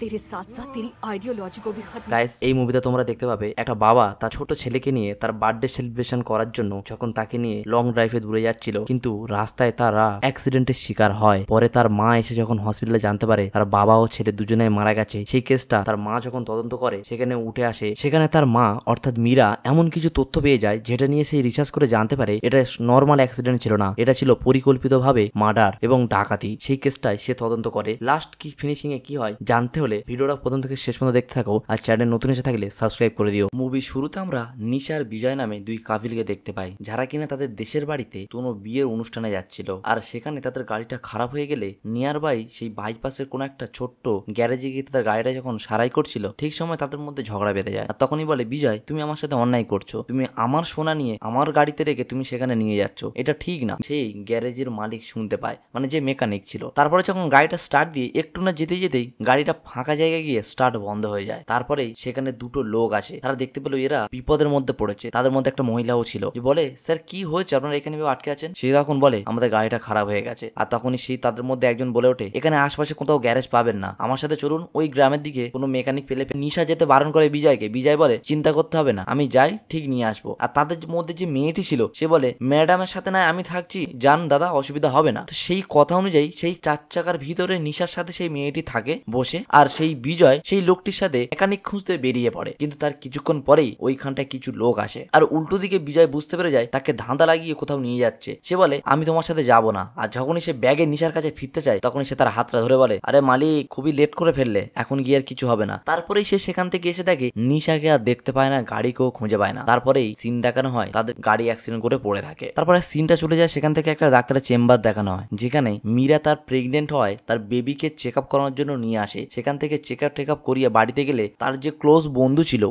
तेरे साथ साथ तेरी आइडियोलॉजी को भी खत्म। গাইস এই মুভিতে তোমরা দেখতে পাবে একটা বাবা তার ছোট ছেলেকে নিয়ে তার বার্থডে সেলিব্রেশন করার জন্য যখন তাকে নিয়ে লং ড্রাইভে দূরে যাচ্ছিল, কিন্তু রাস্তায় তারা অ্যাক্সিডেন্টের শিকার হয়। পরে তার মা এসে যখন হসপিটালে জানতে পারে তার বাবা ও ছেলে দুজনেই মারা গেছে, সেই কেসটা তার মা যখন তদন্ত করে সেখানে উঠে আসে, সেখানে তার মা অর্থাৎ মীরা এমন কিছু তথ্য পেয়ে যায় যেটা নিয়ে সেই রিসার্চ করে জানতে পারে এটা নর্মাল অ্যাক্সিডেন্ট ছিল না, এটা ছিল পরিকল্পিতভাবে মার্ডার এবং ডাকাতি। সেই কেসটাই সে তদন্ত করে। লাস্ট কি ফিনিশিং এ কি হয় জানতে হলে ভিডিওটা প্রথম থেকে শেষ পর্যন্ত দেখতে থাকো, আর চ্যানেল নতুন এসে থাকলে সাবস্ক্রাইব করে দিও। মুভি শুরুতে আমরা নিশা আর বিজয় নামে দুই কাপিলকে দেখতে পাই, যারা কিনা তাদের দেশের বাড়িতে কোনো বিয়ের অনুষ্ঠানে যাচ্ছিল, আর সেখানে তাদের গাড়িটা খারাপ হয়ে গেলে নিয়ার বাই সেই বাইপাসের কোনো একটা ছোট্ট গ্যারেজে গিয়ে তাদের গাড়িটা যখন সারাই করছিল, ঠিক সময় তাদের মধ্যে ঝগড়া বেঁধে যায়। আর তখনই বলে বিজয়, তুমি আমার সাথে অন্যায় করছো, তুমি আমার সোনা নিয়ে আমার গাড়িতে রেখে তুমি সেখানে নিয়ে যাচ্ছ, এটা ঠিক না। সেই গ্যারেজের মালিক শুনতে পায়, মানে যে মেকানিক ছিল। তারপরে যখন গাড়িটা স্টার্ট দিয়ে একটু না যেতে যেতেই গাড়িটা ফাঁকা জায়গায় গিয়ে স্টার্ট বন্ধ হয়ে যায়। তারপরেই সেখানে দুটো লোক আসে, তারা দেখতে পেলো এরা বিপদের মধ্যে পড়েছে। তাদের মধ্যে একটা মহিলাও ছিল, যে বলে স্যার কি হয়েছে, আপনারা এখানে আটকে আছেন? সে তখন বলে আমাদের গাড়িটা খারাপ হয়ে গেছে। আর তখনই সেই তাদের মধ্যে একজন বলে ওঠে, এখানে আশপাশে কোথাও গ্যারেজ পাবেন না, আমার সাথে চলুন, ওই গ্রামের দিকে কোনো মেকানিক পেলে। নিশা যেতে বারণ করে বিজয়কে। বিজয় বলে চিন্তা করতে হবে না, আমি যাই, ঠিক নিয়ে আসবো। আর তাদের মধ্যে যে মেয়েটি ছিল সে বলে ম্যাডামের সাথে না আমি থাকছি, যান দাদা, অসুবিধা হবে না। তো সেই কথা অনুযায়ী সেই 4 চাকার ভিতরে নিশার সাথে সেই মেয়েটি থাকে বসে, আর সেই বিজয় সেই লোকটির সাথে মেকানিক খুঁজতে বেরিয়ে পড়ে। কিন্তু তার কিছুক্ষণ পরেই ওইখানটায় কিছু লোক আসে, আর উল্টো দিকে বিজয় বুঝতে পেরে যায় তাকে ধাঁধা লাগিয়ে কোথাও নিয়ে যাচ্ছে। সে বলে আমি তোমার সাথে যাব না। আর যখনই সে ব্যাগে নিশার কাছে ফিরতে চায় তখনই সে তার হাতটা ধরে বলে, আরে মালিক, খুবই লেট করে ফেললে, এখন গিয়ে আর কিছু হবে না। তারপরেই সে সেখান থেকে এসে দেখে নিশাকে আর দেখতে পায় না, গাড়িকেও খুঁজে পায় না। তারপরেই সিন দেখানো হয় তাদের গাড়ি অ্যাক্সিডেন্ট করে পড়ে থাকে। তারপরে সিনটা চলে যায়, সেখান থেকে একটা ডাক্তারের চেম্বার দেখানো হয়, যেখানে মীরা তার প্রেগনেন্ট হয়, তার বেবিকে চেক আপ করানোর জন্য নিয়ে আসে। সেখান থেকে চেক আপ করিয়ে বাড়িতে গেলে তার যে ক্লোজ বন্ধু ছিল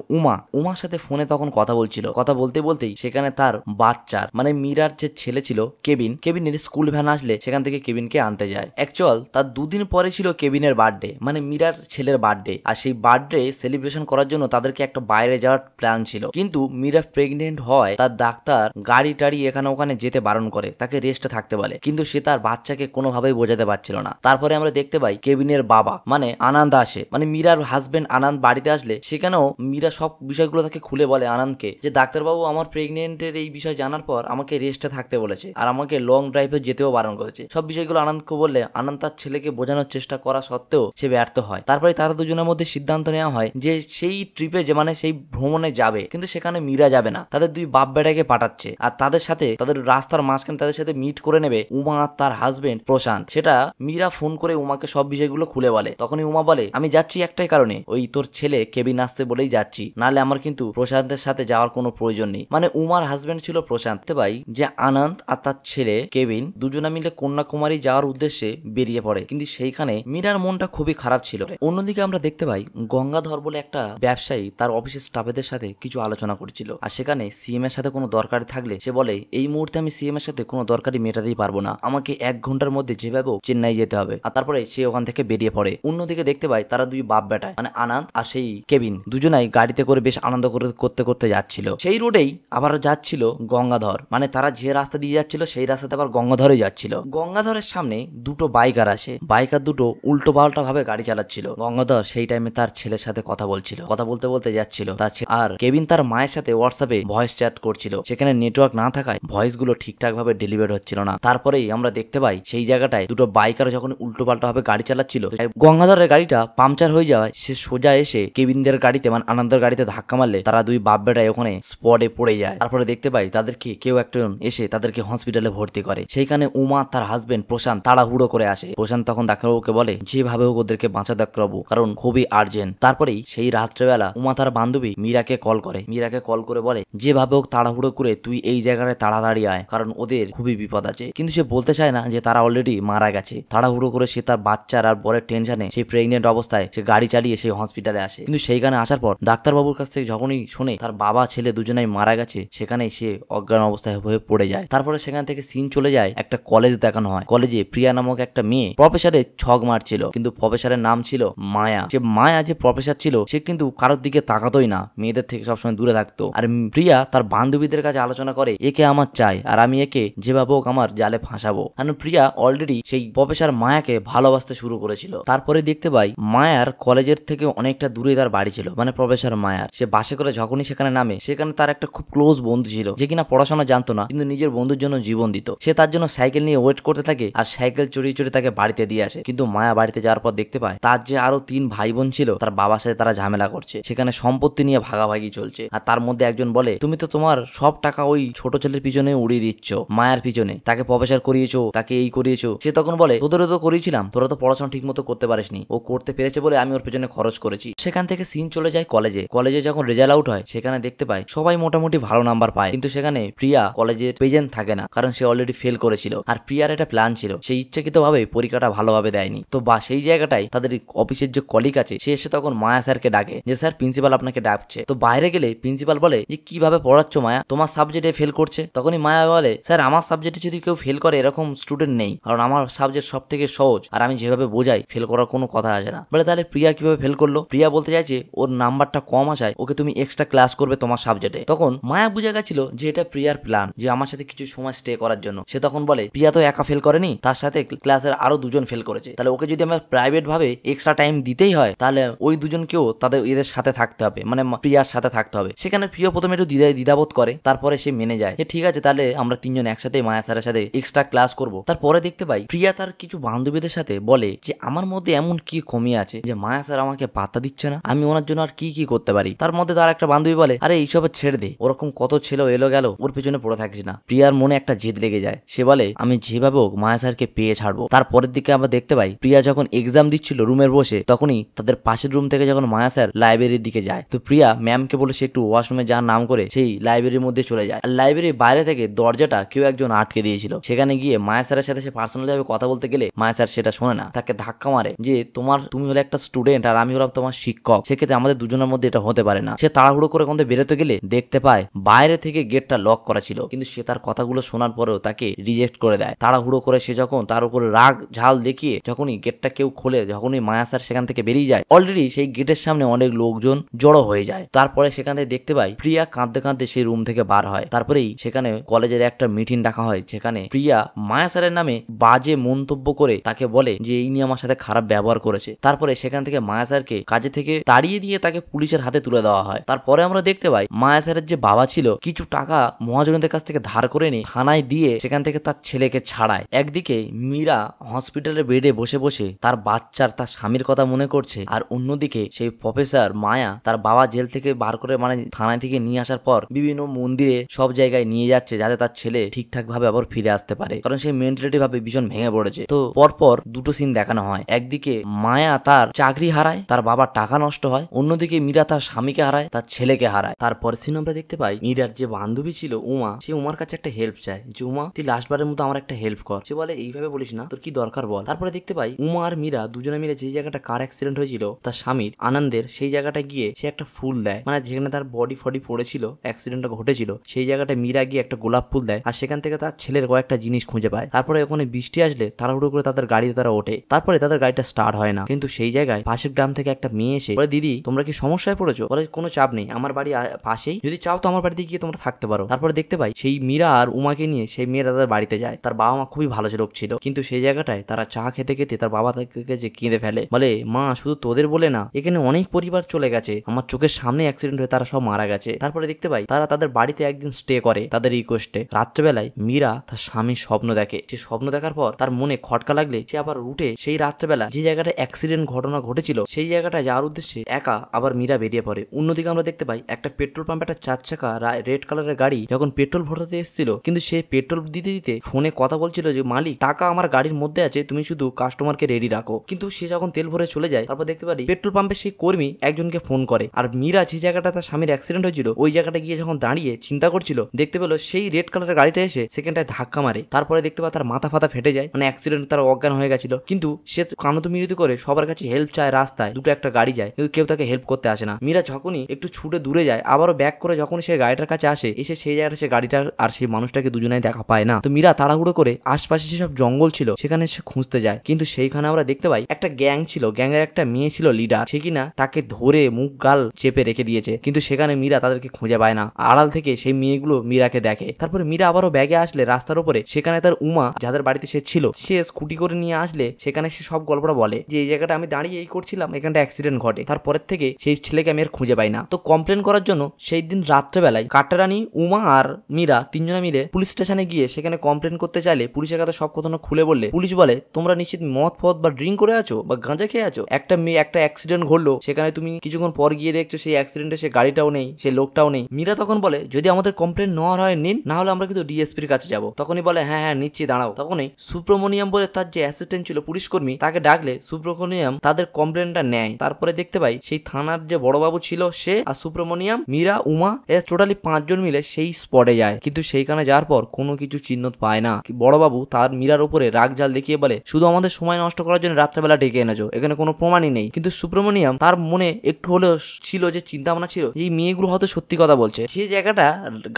উমার সাথে ফোনে তখন কথা বলছিল। কথা বলতে বলতেই সেখানে তার বাচ্চার মানে মীরার যে ছেলে ছিল কেবিনের স্কুল ভ্যান আসলে সেখান থেকে কেবিনকে আনতে যায়। অ্যাকচুয়াল তার 2 দিন পরে ছিল কেবিনের বার্থডে, মানে মীরার ছেলের বার্থডে। আর সেই বার্থডে সেলিব্রেশন করার জন্য তাদেরকে একটা বাইরে যাওয়ার প্ল্যান ছিল, কিন্তু মীরা প্রেগনেন্ট হয়, তার ডাক্তার গাড়ি টাড়ি এখানে ওখানে যেতে বারণ করে, তাকে রেস্টে থাকতে বলে, কিন্তু সে তার বাচ্চাকে কোনোভাবেই বোঝাতে পারছিল না। তারপরে আমরা দেখতে পাই কেবিনের বাবা মানে আনন্দ আসে, মানে মীরার হাজবেন্ড আনন্দ বাড়িতে আসলে সেখানেও মীরা সব বিষয়গুলো তাকে খুলে বলে আনন্দকে, যে ডাক্তারবাবু আমার প্রেগনেন্টের এই বিষয় জানার পর আমাকে রেস্টে থাকতে বলেছে, আর আমাকে লং ড্রাইভে যেতেও বারণ করেছে। সব বিষয়গুলো আনন্দকে বললে আনন্দ তার ছেলেকে বোঝানোর চেষ্টা করা সত্ত্বেও সে ব্যর্থ হয়। তারপরে তারা দুজনের মধ্যে সিদ্ধান্ত নেওয়া হয় যে সেই ট্রিপে যে মানে সেই ভ্রমণে যাবে, কিন্তু সেখানে মীরা যাবে না, তাদের দুই বাপ বেটাকে পাঠাচ্ছে, আর তাদের সাথে তাদের রাস্তার মাঝখানে তাদের সাথে মিট করে নেবে উমা আর তার হাজবেন্ড প্রশান্ত। সেটা মীরা ফোন করে উমাকে সব বিষয়গুলো খুলে বলে। তখনই উমা বলে আমি যাচ্ছি একটাই কারণে, ওই তোর ছেলে কেবিন আসতে বলেই যাচ্ছি, নাহলে আমার কিন্তু প্রশান্তের সাথে যাওয়ার কোনো প্রয়োজন নেই। মানে উমার হাজবেন্ড ছিল প্রশান্ত। ভাই যে আনন্দ আর তার ছেলে কেবিন দুজনে মিলে কন্যাকুমারী যাওয়ার উদ্দেশ্যে বেরিয়ে পড়ে, কিন্তু সেইখানে মীরার মনটা খুবই খারাপ ছিল। অন্যদিকে আমরা দেখতে পাই গঙ্গাধর বলে একটা ব্যবসায়ী তার অফিসের স্টাফেদের সাথে কিছু আলোচনা করছিল, আর সেখানে সিএম এর সাথে কোনো দরকার থাকলে সে বলে এই মুহূর্তে আমি সিএম এর সাথে কোনো দরকারি মেটাতেই পারবো না, আমাকে 1 ঘন্টার মধ্যে যেভাবে চেন্নাই যেতে হবে। আর তারপরে সে ওখান থেকে বেরিয়ে পড়ে। অন্যদিকে দেখতে পাই তারা দুই বাপ বেটায় মানে আনন্দ আর সেই কেবিন দুজনাই গাড়িতে করে বেশ আনন্দ করতে করতে যাচ্ছিল। সেই রোডেই আবার যাচ্ছিল গঙ্গাধর, মানে তারা যে রাস্তা দিয়ে যাচ্ছিল সেই রাস্তাতে আবার গঙ্গাধরে যাচ্ছিল। গঙ্গাধরের সামনে দুটো বাইকার আসে, বাইকার দুটো উল্টো পাল্টা ভাবে গাড়ি চালাচ্ছিল। গঙ্গাধর সেই টাইমে তার ছেলের সাথে কথা বলছিল, কথা বলতে বলতে যাচ্ছিল, আর কেবিন তার মায়ের সাথে হোয়াটসঅ্যাপে ভয়েস চ্যাট করছিল। সেখানে নেটওয়ার্ক না থাকায় ভয়েস গুলো ঠিকঠাক ভাবে ডেলিভার হচ্ছিল না। তারপরেই আমরা দেখতে পাই সেই জায়গাটায় দুটো বাইকার যখন উল্টো পাল্টা ভাবে গাড়ি চালাচ্ছিল, গঙ্গাধরের গাড়িটা পাংচার হয়ে যাওয়ায় সে সোজা এসে কেবিনদের গাড়িতে মানে আনন্দের গাড়িতে ধাক্কা মারলে তারা দুই বাপ বেটায় ওখানে স্পটে পড়ে যায়। তারপরে দেখতে পাই তাদেরকে কেউ একজন এসে তাদেরকে হসপিটালে ভর্তি করে। সেইখানে উমা তার হাজবেন্ড প্রশান্ত তাড়াহুড়ো করে আসে। প্রশান্ত তখন ডাক্তারবাবুকে বলে যেভাবে হোক ওদেরকে বাঁচা ডাক্তারবাবু, কারণ খুবই আর্জেন্ট। তারপরেই সেই রাত্রেবেলা উমা তার বান্ধবী মীরাকে কল করে বলে যেভাবে হোক তাড়াহুড়ো করে তুই এই জায়গায় তাড়াতাড়ি আয়, কারণ ওদের খুবই বিপদ আছে। কিন্তু সে বলতে চায় না যে তারা অলরেডি মারা গেছে। তাড়াহুড়ো করে সে তার বাচ্চার আর বরের টেনশনে সেই প্রেগনেন্ট অবস্থায় সে গাড়ি চালিয়ে সেই হসপিটালে আসে। কিন্তু সেইখানে আসার পর ডাক্তারবাবুর কাছ থেকে যখনই শুনে তার বাবা ছেলে দুজনেই মারা গেছে, সেখানে সে অজ্ঞান অবস্থায় হয়ে পড়ে যায়। তারপরে সেখান থেকে সিন চলে যায় একটা কলেজ দেখানো হয়। কলেজে প্রিয়া নামক একটা মেয়ে প্রফেসরের ছক মারছিল, কিন্তু প্রফেসরের নাম ছিল মায়া। যে প্রফেসর ছিল সে কিন্তু কারোর দিকে তাকাতোই না, মেয়েদের থেকে সবসময় দূরে থাকতো। আর প্রিয়া তার বান্ধবীদের কাছে আলোচনা করে একে আমার চাই, আর আমি একে যেভাবে হোক আমার জালে ফাঁসাবো। কারণ প্রিয়া অলরেডি সেই প্রফেসর মায়াকে ভালোবাসতে শুরু করেছিল। তারপরে দেখতে পাই মায়ার কলেজের থেকে অনেকটা দূরে তার বাড়ি ছিল, মানে প্রফেসর মায়ার। সে বাসে করে যখনই সেখানে নামে, সেখানে তার একটা খুব ক্লোজ বন্ধু ছিল, যে কিনা পড়াশোনা জানতো না কিন্তু নিজের বন্ধুর জন্য জীবন দিত। সে তার জন্য সাইকেল নিয়ে ওয়েট করতে থাকে আর সাইকেল চড়িয়ে চড়িয়ে তাকে বাড়িতে দিয়ে আসে। কিন্তু মায়া বাড়িতে যাওয়ার পর দেখতে পায় তার যে আরো 3 ভাই বোন ছিল, তার বাবার সাথে তারা ঝামেলা করছে, সেখানে সম্পত্তি নিয়ে ভাগাভাগি চলছে। আর তার মধ্যে একজন বলে, তুমি তো তোমার সব টাকা ওই ছোট ছেলের পিছনে উড়িয়ে দিচ্ছ, মায়ার পিছনে, তাকে প্রফেসর করিয়েছো, তাকে এই করিয়েছো। সে তখন বলে, তোদেরও তো করিয়েছিলাম, তোরা তো পড়াশোনা ঠিক মতো করতে পারিসনি, ও করতে পেরেছে বলে আমি ওর পেছনে খরচ করেছি। সেখান থেকে সিন চলে যায় কলেজে। কলেজে যখন রেজাল্ট আউট হয়, সেখানে দেখতে পায় সবাই মোটামুটি ভালো নাম্বার পায়, কিন্তু সেখানে প্রিয়া কলেজের প্রেজেন্ট থাকে না, কারণ সে অলরেডি ফেল করেছিল। আর প্রিয়ার একটা প্ল্যান ছিল, সে ইচ্ছাকৃতভাবে পরীক্ষাটা ভালোভাবে দেয়নি। তো বা সেই জায়গাটায় তাদের অফিসের যে কলিগ আছে, সে এসে তখন মায়া স্যারকে ডাকে যে স্যার প্রিন্সিপাল আপনাকে ডাকছে। তো বাইরে গেলে প্রিন্সিপাল বলে যে কিভাবে পড়াচ্ছ মায়া, তোমার সাবজেক্টে ফেল করছে। তখনই মায়া বলে, স্যার আমার সাবজেক্টে যদি কেউ ফেল করে এরকম স্টুডেন্ট নেই, কারণ আমার সাবজেক্ট সব থেকে সহজ, আর আমি যেভাবে বোঝাই ফেল করার কোনো কথা আসে না। বলে তাহলে প্রিয়া কিভাবে ফেল করলো? প্রিয়া বলতে চাইছে ওর নাম্বারটা কম আসায় ওকে তুমি এক্সট্রা ক্লাস করবে তোমার সাবজেক্টে। তখন মায়া বুঝে গেছিল যে এটা প্রিয়ার প্ল্যান, যে আমার সাথে কিছু সময় স্টে করার জন্য। সে তখন বলে, প্রিয়া তো একা ফেল করেনি, তার সাথে ক্লাসের আরো 2 জন ফেল করেছে, তাহলে ওকে যদি আমরা প্রাইভেট ভাবে এক্সট্রা টাইম দিতেই হয়, তাহলে ওই 2 জনকেও তাদের এদের সাথে থাকতে হবে, মানে প্রিয়ার সাথে থাকতে হবে। সেখানে প্রিয় প্রথমে একটু দ্বিধাবোধ করে, তারপরে সে মেনে যায় যে ঠিক আছে, তাহলে আমরা 3 জন একসাথে মায়া স্যারের সাথে এক্সট্রা ক্লাস করব। তারপরে দেখতে পাই প্রিয়া তার কিছু বান্ধবীদের সাথে বলে যে আমার মধ্যে এমন কি কমি আছে যে মায়া স্যার আমাকে পাত্তা দিচ্ছে না, আমি ওনার জন্য আর কি করতে পারি। তার মধ্যে তার একটা বান্ধবী বলে, আরে এইসব ছেড়ে দে, ওরকম কত ছেলে এলো গেল, ওর পেছনে পড়ে থাকিস না। প্রিয়ার মনে একটা জেদ লেগে যায়, সে বলে আমি যেভাবে হোক মায়া স্যারকে পেয়ে ছাড়বো। তারপরের দিকে আমরা দেখতে পাই প্রিয়া যখন এক্সাম দিচ্ছিল রুমের বসে, তখনই তাদের পাশের রুম থেকে যখন মায়া স্যার লাইব্রেরির দিকে যায়, তো প্রিয়া ম্যামকে বলে সে একটু ওয়াশরুমে যাওয়ার নাম করে সেই লাইব্রেরির মধ্যে চলে যায়। আর লাইব্রেরির বাইরে থেকে দরজাটা কেউ একজন আটকে দিয়েছিল। সেখানে গিয়ে মায়া স্যারের সাথে সে পার্সোনালি ভাবে কথা বলতে গেলে মায়া স্যার সেটা শোনে না, তাকে ধাক্কা মারে যে তুমি হলে একটা স্টুডেন্ট আর আমি হলাম তোমার শিক্ষক, সেক্ষেত্রে আমাদের দুজনের মধ্যে এটা হতে পারে না। সে তাড়াহুড়ো করে কোথাও বেরোতে গেলে দেখতে পায় বাইরে থেকে গেটটা লক করা ছিল, কিন্তু সে তার কথাগুলো শোনার পরেও তাকে রিজেক্ট করে দেয়। তাড়াহুড়ো করে সে যখন তার উপরে রাগ ঝাল দেখিয়ে যখনই গেটটা কেউ খোলে, যখনই মায়া স্যার সেখান থেকে বেরিয়ে যায়, অলরেডি সেই গেটের সামনে অনেক লোকজন জড়ো হয়ে যায়। তারপরে সেখান থেকে দেখতে পাই প্রিয়া কাঁদতে কাঁদতে সেই রুম থেকে বার হয়। তারপরেই সেখানে কলেজের একটা মিটিং ডাকা হয়, যেখানে প্রিয়া মায়া স্যারের নামে বাজে মন্তব্য করে তাকে বলে যে এই নিয়ে আমার সাথে খারাপ ব্যবহার করেছে। তারপরে সেখান থেকে মায়া স্যারকে কাজে থেকে তাড়িয়ে দিয়ে তাকে পুলিশের হাতে তুলে দেওয়া হয়। তারপরে আমরা দেখতে পাই মায়া স্যারের যে বাবা ছিল কিছু টাকা মহাজনদের কাছ থেকে ধার করে নিয়ে থানায় দিয়ে সেখান থেকে তার ছেলেকে ছাড়ায়। একদিকে মীরা হসপিটালের বেডে বসে বসে তার বাচ্চার তার স্বামীর কথা মনে করছে, আর অন্যদিকে সেই প্রফেসর মায়া তার বাবা জেল থেকে বার করে, মানে থানায় থেকে নিয়ে আসার পর বিভিন্ন মন্দিরে সব জায়গায় নিয়ে যাচ্ছে যাতে তার ছেলে ঠিকঠাক ভাবে আবার ফিরে আসতে পারে, কারণ সে মেন্টালিটি ভাবে ভীষণ ভেঙে পড়েছে। তো পরপর 2টো সিন দেখানো হয়, একদিকে মায়া তার চাকরি হারায়, তার বাবার টাকা নষ্ট হয়, অন্যদিকে মীরা তার স্বামীকে হারায়, তার ছেলেকে হারায়। তারপর সিন আমরা দেখতে পাই মীরার যে বান্ধবী ছিল উমা, সে উমার কাছে একটা হেল্প চায় যে উমা তুই লাস্টবারের মতো আমার একটা হেল্প কর। সে বলে এইভাবে বলিস না, তোর কি দরকার বল। তারপরে দেখতে পাই উমা আর মীরা দুজনে মিলে যে জায়গাটা কার অ্যাক্সিডেন্ট হয়েছিল তার স্বামীর আনন্দের, সেই জায়গাটা গিয়ে সে একটা ফুল দেয়, মানে যেখানে তার বডি ফডি পড়েছিল অ্যাক্সিডেন্টটা ঘটেছিল সেই জায়গাটা মীরা গিয়ে একটা গোলাপ ফুল দেয়, আর সেখান থেকে তার ছেলের কয়েকটা জিনিস খুঁজে পায়। তারপরে ওখানে বৃষ্টি আসলে তাড়াহুড়ো করে তাদের গাড়িতে তারা ওঠে, তারপরে তাদের গাড়িটা স্টার্ট হয় না, কিন্তু সেই জায়গায় পাশের গ্রাম থেকে একটা মেয়ে এসে বলে দিদি তোমরা কি সমস্যায় পড়েছো? বলে কোনো চাপ নেই, আমার বাড়ি পাশেই, যদি চাও তো আমার বাড়িতে গিয়ে তোমরা থাকতে পারো। তারপরে দেখতে পাই সেই মীরা আর উমাকে নিয়ে সেই মেয়েরা তাদের বাড়িতে যায়। তার বাবা মা খুবই ভালো লোক ছিল, কিন্তু সেই জায়গাটায় তারা চা খেতে খেতে তার বাবা তাকে যে কেঁদে ফেলে, বলে মা শুধু তোদের বলে না, এখানে অনেক পরিবার চলে গেছে, আমার চোখের সামনে অ্যাক্সিডেন্ট হয়ে তারা সব মারা গেছে। তারপরে দেখতে পাই তারা তাদের বাড়িতে একদিন স্টে করে তাদের রিকোয়েস্টে। রাত্রেবেলায় মীরা তার স্বামীর স্বপ্ন দেখে, সে স্বপ্ন দেখার পর তার মনে খটকা লাগলে সে আবার উঠে সেই রাত্রেবেলা যে জায়গাটা অ্যাক্সিডেন্ট ঘটনা ঘটেছিল সেই জায়গাটা যাওয়ার উদ্দেশ্যে একা আবার মীরা বেরিয়ে পড়ে। অন্যদিকে আমরা দেখতে পাই একটা পেট্রোল পাম্পে একটা 4 চাকা রেড কালারের গাড়ি যখন পেট্রোল ভরাতে এসেছিল, কিন্তু সে পেট্রোল দিতে দিতে ফোনে কথা বলছিল যে মালিক টাকা আমার গাড়ির মধ্যে আছে, তুমি শুধু কাস্টমারকে রেডি রাখো। কিন্তু সে যখন তেল ভরে চলে যায়, তারপর দেখতে পারি পেট্রোল পাম্পের সেই কর্মী একজনকে ফোন করে, আর মীরা যে জায়গাটা তার স্বামীর অ্যাক্সিডেন্ট হয়েছিল ওই জায়গাটা গিয়ে যখন দাঁড়িয়ে চিন্তা করছিল, দেখতে পেলো সেই রেড কালারের গাড়িটা এসে সেকেন্ডটায় ধাক্কা মারে। তারপরে দেখতে পাই তার মাথা ফাতা ফেটে যায়, মানে অ্যাক্সিডেন্ট, তার অজ্ঞান হয়ে গেছিল। কিন্তু সে কানত মিনতি করে সবার কাছে হেল্প চায়, রাস্তায় দুটো একটা গাড়ি যায় কিন্তু কেউ তাকে হেল্প করতে আসে না। মীরা যখনই একটু ছুটে দূরে যায়, আবারও ব্যাক করে যখন সে গাড়িটার কাছে আসে, এসে সেই জায়গাটা সে গাড়িটার আর সেই মানুষটাকে দুজনেই দেখা পায় না। তো মীরা তাড়াহুড়ো করে আশপাশে যেসব জঙ্গল ছিল সেখানে সে খুঁজতে যায়, কিন্তু সেইখানে আমরা দেখতে পাই একটা গ্যাং ছিল, গ্যাংয়ের একটা মেয়ে ছিল লিডার, সে কিনা তাকে ধরে মুখ গাল চেপে রেখে দিয়েছে, কিন্তু সেখানে মীরা তাদেরকে খুঁজে পায় না। আড়াল থেকে সেই মেয়েগুলো মীরাকে দেখে। তারপরে মীরা আবারও ব্যাগে আসলে রাস্তার উপরে সেখানে তার উমা যাদের বাড়িতে সে ছিল, সে স্কুটি করে নিয়ে আসলে সেখানে সে সব গল্পটা বলে যে এই জায়গাটা জায়গাটা আমি দাঁড়িয়ে এই করছিলাম, এখানটা অ্যাক্সিডেন্ট ঘটে। তারপরের থেকে সেই ছেলেকে আমি আর খুঁজে পাই না। তো কমপ্লেন করার জন্য সেই দিন রাত্রেবেলায় কাটারানি, উমা আর মীরা তিনজনে মিলে পুলিশ স্টেশনে গিয়ে সেখানে কমপ্লেন করতে চাইলে পুলিশের কাছে সব ঘটনা খুলে বললে পুলিশ বলে তোমরা নিশ্চিত মদ ফদ বা ড্রিঙ্ক করে আছো বা গাঁজা খেয়ে আছো। একটা মেয়ে একটা অ্যাক্সিডেন্ট ঘটলো, সেখানে তুমি কিছুক্ষণ পর গিয়ে দেখছো সেই অ্যাক্সিডেন্টে সে গাড়িটাও নেই, সেই লোকটাও নেই। মীরা তখন বলে যদি আমাদের কমপ্লেন নেওয়ার হয় নিন, না হলে আমরা কিন্তু ডিএসপির কাছে যাবো। তখনই বলে হ্যাঁ হ্যাঁ নিচ্ছি দাঁড়াও। তখনই সুব্রমণিয়াম বলে তার যে অ্যাসিস্ট্যান্ট ছিল পুলিশ কর্মী, তাকে ডাকলে সুব্রমণিয়াম তাদের কমপ্লেনটা নেয়। তারপরে দেখতে পাই সেই থানার যে বড়বাবু ছিল সে আর সুব্রমণিয়াম, মীরা, উমা এর টোটালি 5 জন মিলে সেই স্পটে যায়। কিন্তু সেইখানে যাওয়ার পর কোনো কিছু চিহ্ন পায় না। বড়বাবু তার মীরার উপরে রাগ জাল দেখিয়ে বলে শুধু আমাদের সময় নষ্ট করার জন্য রাত্রেবেলা ডেকে এনেছো, এখানে কোনো প্রমাণই নেই। কিন্তু সুব্রমণিয়াম তার মনে একটু হলেও ছিল যে চিন্তা ভাবনা ছিল এই মেয়েগুলো হয়তো সত্যি কথা বলছে। যে জায়গাটা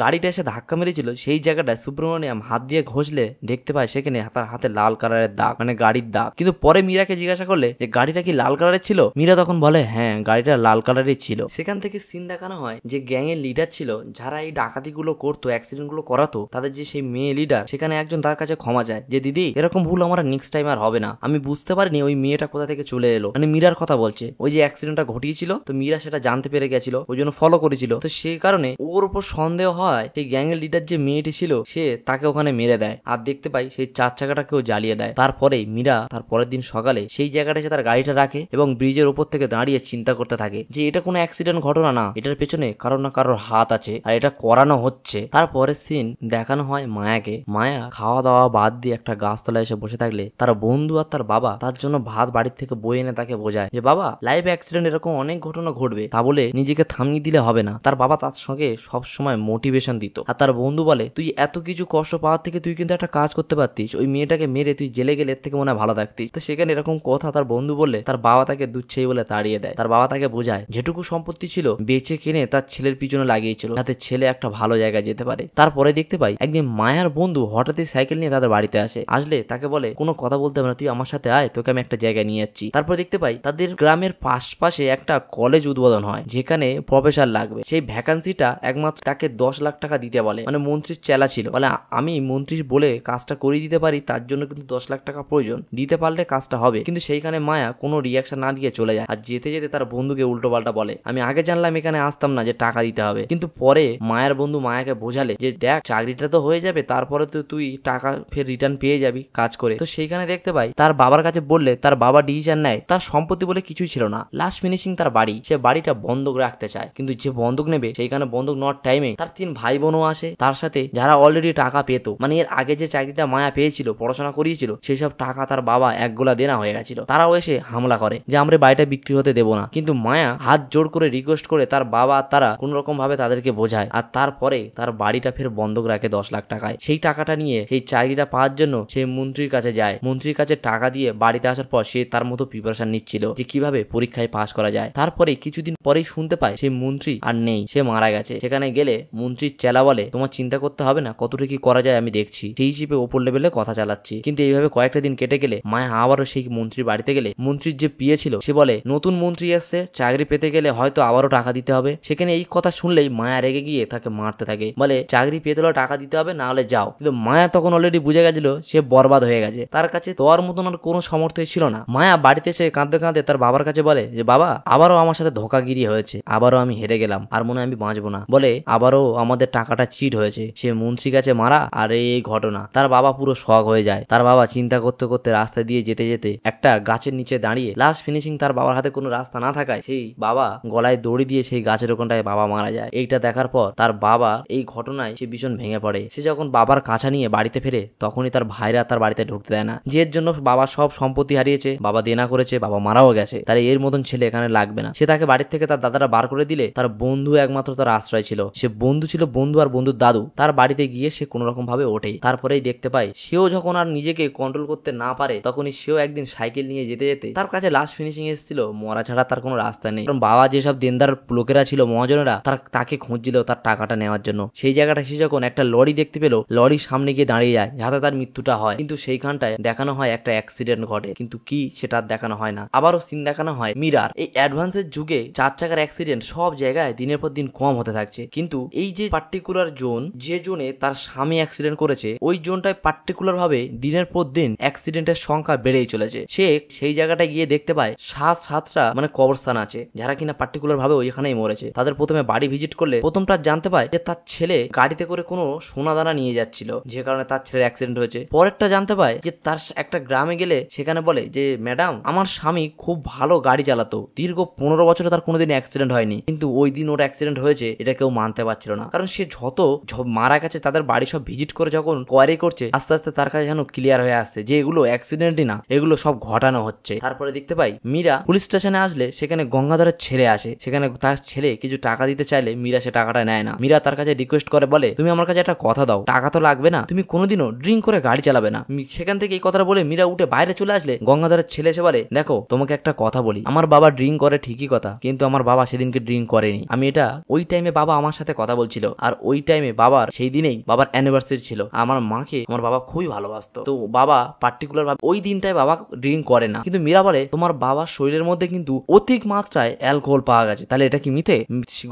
গাড়িটা এসে ধাক্কা মেরেছিল সেই জায়গাটায় সুব্রমণিয়াম হাত দিয়ে ঘষলে দেখতে পায় সেখানে তার হাতে লাল কালারের দাগ, মানে গাড়ির দাগ। কিন্তু পরে মীরাকে জিজ্ঞাসা করলে যে গাড়িটা কি লাল কালারের ছিল, মীরা তখন বলে হ্যাঁ গাড়িটা লাল কালারের ছিল। সেখান থেকে সিন দেখানো হয় যে গ্যাং এর লিডার ছিল যারা এই ডাকাতি গুলো করতো, অ্যাক্সিডেন্ট গুলো করাতো, তাদের যে সেই মেয়ে লিডার, সেখানে একজন তার কাছে ক্ষমা চায় যে দিদি এরকম ভুল আমার নেক্সট টাইম আর হবে না। আমি বুঝতে পারিনি ওই মেয়েটা কোথা থেকে চলে এলো, মানে মীরার কথা বলছে। ওই যে অ্যাক্সিডেন্টটা ঘটিয়েছিল তো মীরা সেটা জানতে পেরে গেছিল, ওই জন্য ফলো করেছিল। তো সেই কারণে ওর উপর সন্দেহ হয় সেই গ্যাং এর লিডার যে মেয়েটি ছিল সে তাকে ওখানে মেরে দেয়। আর দেখতে পাই সেই 4 চাকাটাকেও জ্বালিয়ে দেয়। তারপরে মীরা তার পরের দিন সকালে সেই জায়গাটা এসে তার গাড়িটা রাখে এবং ব্রিজের উপর থেকে দাঁড়িয়ে চিন্তা করতে থাকে যে এটা কোনো অ্যাক্সিডেন্ট ঘটনা না, এটার পেছনে কারোর না কারোর হাত আছে আর এটা করানো হচ্ছে। তারপরের সিন দেখানো হয় মায়াকে। মায়া খাওয়া দাওয়া বাদ দিয়ে একটা গাছতলায় এসে বসে থাকলে তার বন্ধু আর তার বাবা তার জন্য ভাত বাড়ির থেকে বয়ে এনে তাকে বোঝায় যে বাবা লাইভ অ্যাক্সিডেন্ট এরকম অনেক ঘটনা ঘটবে, তা বলে নিজেকে থামিয়ে দিলে হবে না। তার বাবা তার সঙ্গে সবসময় মোটিভেশন দিত। আর তার বন্ধু বলে তুই এত কিছু কষ্ট পাওয়ার থেকে তুই কিন্তু একটা কাজ করতে পারতিস, ওই মেয়েটাকে মেরে তুই জেলে গেলে এর থেকে মনে হয় ভালো থাকতিস। তো সেখানে এরকম কথা তার বন্ধু বললে তার বাবা তাকে দুচ্ছেই বলে তাড়িয়ে দেয়। তার বাবা তাকে বোঝায় যেটুকু সম্পত্তি ছিল বেচে কিনে তার ছেলের পিছনে লাগিয়েছিল যাতে ছেলে একটা ভালো জায়গায় যেতে পারে। তারপরে দেখতে পাই একদিন মায়ার বন্ধু হঠাৎই সাইকেল নিয়ে তাদের বাড়িতে আসলে তাকে বলে কোনো কথা বলতে হবে না, তুই আমার সাথে আয়, তোকে আমি একটা জায়গায় নিয়ে যাচ্ছি। তারপর দেখতে পাই তাদের গ্রামের পাশে একটা কলেজ উদ্বোধন হয় যেখানে প্রফেসর লাগবে। সেই ভ্যাকান্সিটা একমাত্র তাকে 10 লাখ টাকা দিতে বলে, মানে মন্ত্রীর চেলা ছিল, বলে আমি মন্ত্রী বলে কাজটা করিয়ে দিতে পারি, তার জন্য কিন্তু 10 লাখ টাকা প্রয়োজন, দিতে পারলে কাজটা হবে। কিন্তু সেইখানে মায়া কোনো রিয়াকশন না দিয়ে চলে যায়। আর যেতে যেতে তার বন্ধুকে উল্টো পাল্টা বলে আমি আগে জানলাম এখানে আসতাম না যে টাকা দিতে হবে। কিন্তু পরে মায়ের বন্ধু মায়াকে বোঝালে যে দেখ চাকরিটা তো হয়ে যাবে, তারপরে তো তুই টাকা ফের রিটার্ন পেয়ে যাবি কাজ করে। তো সেইখানে দেখতে পাই তার বাবার কাছে বললে তার বাবা ডিসিশন নেয় তার সম্পত্তি বলে কিছুই ছিল না, লাস্ট ফিনিশিং তার বাড়ি, সে বাড়িটা বন্ধক রাখতে চায়। কিন্তু যে বন্ধক নেবে সেইখানে বন্ধক নেওয়ার টাইমে তার 3 ভাই বোনও আসে তার সাথে, যারা অলরেডি টাকা পেত, মানে এর আগে যে চাকরিটা মায়া পেয়েছিল, পড়াশোনা করিয়েছিল, সেই সব টাকা তার বাবা একগোলা দেনা হয়ে গেছিল। তারাও এসে হামলা করে যে আমরা বাড়িটা বিক্রি হতে দেবো না। কিন্তু মায়া হাত জোর করে রিকোয়েস্ট করে তার বাবা তারা কোন রকম ভাবে তাদেরকে বোঝায়। আর তারপরে তার বাড়িটা ফের বন্ধক রাখে 10 লাখ টাকায়। সেই টাকাটা নিয়ে সেই চাকরিটা পাওয়ার জন্য সে মন্ত্রীর কাছে যায়। মন্ত্রীর কাছে টাকা দিয়ে বাড়িতে আসার পর সে তার মতো প্রিপারেশন নিচ্ছিল যে কিভাবে পরীক্ষায় পাশ করা যায়। তারপরে কিছুদিন পরেই শুনতে পায় সেই মন্ত্রী আর নেই, সে মারা গেছে। সেখানে গেলে মন্ত্রীর চেলা বলে তোমার চিন্তা করতে হবে না, কতটা কি করা যায় আমি দেখছি, সেই হিসেবে ওপর লেভেলে কথা চালাচ্ছি। কিন্তু এইভাবে কয়েকটা দিন কেটে গেলে মায়া আবারও সেই মন্ত্রীর বাড়িতে গেলে মন্ত্রীর যে পিয়ে ছিল সে বলে নতুন মন্ত্রী এসছে, চাকরি পেতে গেলে হয়তো আবারও টাকা দিতে হবে। সেখানে এই কথা শুনলেই মায়া রেগে গিয়ে তাকে মারতে থাকে, বলে চাকরি পেতে হলে টাকা দিতে হবে, না হলে যাও। কিন্তু মায়া তখন অলরেডি বুঝে গেছিল সে বরবাদ হয়ে গেছে, তার কাছে দেওয়ার মতন আর কোনো সামর্থ্য ছিল না। মায়া বাড়িতে এসে কাঁদতে কাঁদতে তার বাবার কাছে বলে যে বাবা আবারও আমার সাথে ধোঁকাগিরি হয়েছে, আবারও আমি হেরে গেলাম, আর মনে হয় আমি বাঁচবো না। বলে আবারও আমাদের টাকাটা চিট হয়েছে, সে মন্ত্রীর কাছে মারা আর এই ঘটনা। তার বাবা পুরো শক হয়ে যায়। তার বাবা চিন্তা করতে করতে রাস্তা দিয়ে যেতে যেতে একটা গাছের নিচে দাঁড়িয়ে লাস্ট ফিনিশিং তার বাবার হাতে কোনো রাস্তা না থাকায় সেই বাবা গলায় দড়ি দিয়ে সেই গাছের ওখানটায় বাবা মারা যায়। এইটা দেখার পর তার বাবা এই ঘটনায় সে ভীষণ ভেঙে পড়ে। সে যখন বাবার কাছা নিয়ে বাড়িতে ফেরে তখনই তার ভাইরা তার বাড়িতে ঢুকতে দেয় না, যে জন্য বাবা সব সম্পত্তি হারিয়েছে, বাবা দেনা করেছে, বাবা মারাও গেছে, তার এর মতন ছেলে এখানে লাগবে না। সে তাকে বাড়ির থেকে তার দাদারা বার করে দিলে তার বন্ধু একমাত্র তার আশ্রয় ছিল। সে বন্ধু ছিল বন্ধু আর বন্ধুর দাদু, তার বাড়িতে গিয়ে সে কোন রকম ভাবে ওঠে। তারপরেই দেখতে পায় সেও যখন আর নিজেকে কন্ট্রোল করতে না পারে তখনই সেও একদিন সাইকেল নিয়ে যেতে যেতে তার কাছে লাস্ট ফিনিশিং এসেছিল, মরা ছাড়া তার কোনো রাস্তা নেই। কারণ বাবা যেসব দেনদার লোকেরা ছিল মহাজনেরা তাকে খুঁজছিল তার টাকাটা নেওয়ার জন্য। সেই জায়গাটা সে যখন একটা লরি দেখতে পেল, লরির সামনে গিয়ে দাঁড়িয়ে যায় যাতে তার মৃত্যুটা হয়। কিন্তু সেইখানটায় দেখানো হয় একটা অ্যাক্সিডেন্ট ঘটে, কিন্তু কি সেটা দেখানো হয় না। আবারও সিন দেখানো হয় মীরার। এই অ্যাডভান্সের যুগে 4 চাকার অ্যাক্সিডেন্ট সব জায়গায় দিনের পর দিন কম হতে থাকছে, কিন্তু এই যে পার্টিকুলার জোন, যে জোনে তার স্বামী অ্যাক্সিডেন্ট করেছে, ওই জোনটায় পার্টিকুলার ভাবে দিনের পর দিন অ্যাক্সিডেন্টের সংখ্যা বেড়েই চলেছে। সে সেই সেই জায়গাটায় গিয়ে দেখতে পায় 7টা মানে কবরস্থান আছে যারা কিনা পার্টিকুলার ভাবে ওইখানেই মরেছে। তাদের প্রথমে বাড়ি ভিজিট করলে প্রথমটা জানতে পায় যে তার ছেলে গাড়িতে করে কোনো সোনা দানা নিয়ে যাচ্ছিল, যে কারণে তার ছেলের অ্যাক্সিডেন্ট হয়েছে। পরেরটা জানতে পায় যে তার একটা গ্রামে গেলে সেখানে বলে যে ম্যাডাম আমার স্বামী খুব ভালো গাড়ি চালাতো, দীর্ঘ 15 বছরে তার কোনোদিন অ্যাক্সিডেন্ট হয়নি, কিন্তু ওই দিন ওর অ্যাক্সিডেন্ট হয়েছে এটা কেউ মানতে পারছিল না, কারণ সে যত মারা গেছে তাদের বাড়ি সব ভিজিট করে যখন কোয়ারি করছে আস্তে আস্তে তার কাছে যেন ক্লিয়ার হয়ে আসছে যে এগুলো অ্যাক্সিডেন্টই না, এগুলো সব ঘটানো হচ্ছে। তারপরে দেখতে পাই মীরা পুলিশ স্টেশনে আসলে সেখানে গঙ্গাধরের ছেলে আসে, সেখানে তার ছেলে কিছু টাকা দিতে চাইলে মীরা সে টাকাটা নেয় না। মীরা তার কাছে রিকোয়েস্ট করে বলে তুমি আমার কাছে একটা কথা দাও, টাকা তো লাগবে না, তুমি কোনোদিনও ড্রিঙ্ক করে গাড়ি চালাবে না। সেখান থেকে এই কথাটা বলে মীরা উঠে বাইরে চলে আসলে গঙ্গাধরের ছেলে এসে বলে দেখো তোমাকে একটা কথা বলি, আমার বাবা ড্রিঙ্ক করে ঠিকই কথা, কিন্তু আমার বাবা সেদিনকে ড্রিঙ্ক করেনি। আমি এটা ওই টাইমে বাবা আমার সাথে কথা বলছিল, আর ওই টাইমে বাবার সেই দিনেই বাবার অ্যানিভার্সারি ছিল, আমার মাকে আমার বাবা খুবই ভালোবাসতো, তো বাবা পার্টিকুলার ভাবে ওই দিনটায় বাবা ড্রিঙ্ক করে না। কিন্তু মীরা বলে তোমার বাবার শরীরের মধ্যে কিন্তু অধিক মাত্রায় অ্যালকোহল পাওয়া গেছে, তাহলে এটা কি মিথ্যে?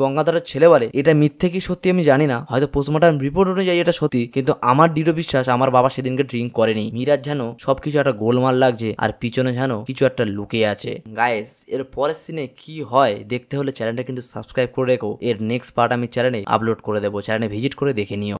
গঙ্গাধরের ছেলে বলে এটা মিথ্যে কি সত্যি আমি জানি না, হয়তো পোস্টমর্টম রিপোর্ট অনুযায়ী এটা সত্যি, কিন্তু আমার দৃঢ় বিশ্বাস আমার বাবা সেদিনকে ড্রিঙ্ক করেনি। মীরার যেন সবকিছু একটা গোলমাল লাগছে আর পিছনে যেন কিছু একটা লুকিয়ে আছে। গাইস এর পরের সিনে কি হয় দেখতে হলে চ্যানেলটা কিন্তু সাবস্ক্রাইব করে রেখো, এর নেক্সট পার্ট আমি চ্যানেলে আপলোড করে দেবো, চ্যানেলে ভিজিট করে দেখে নিও।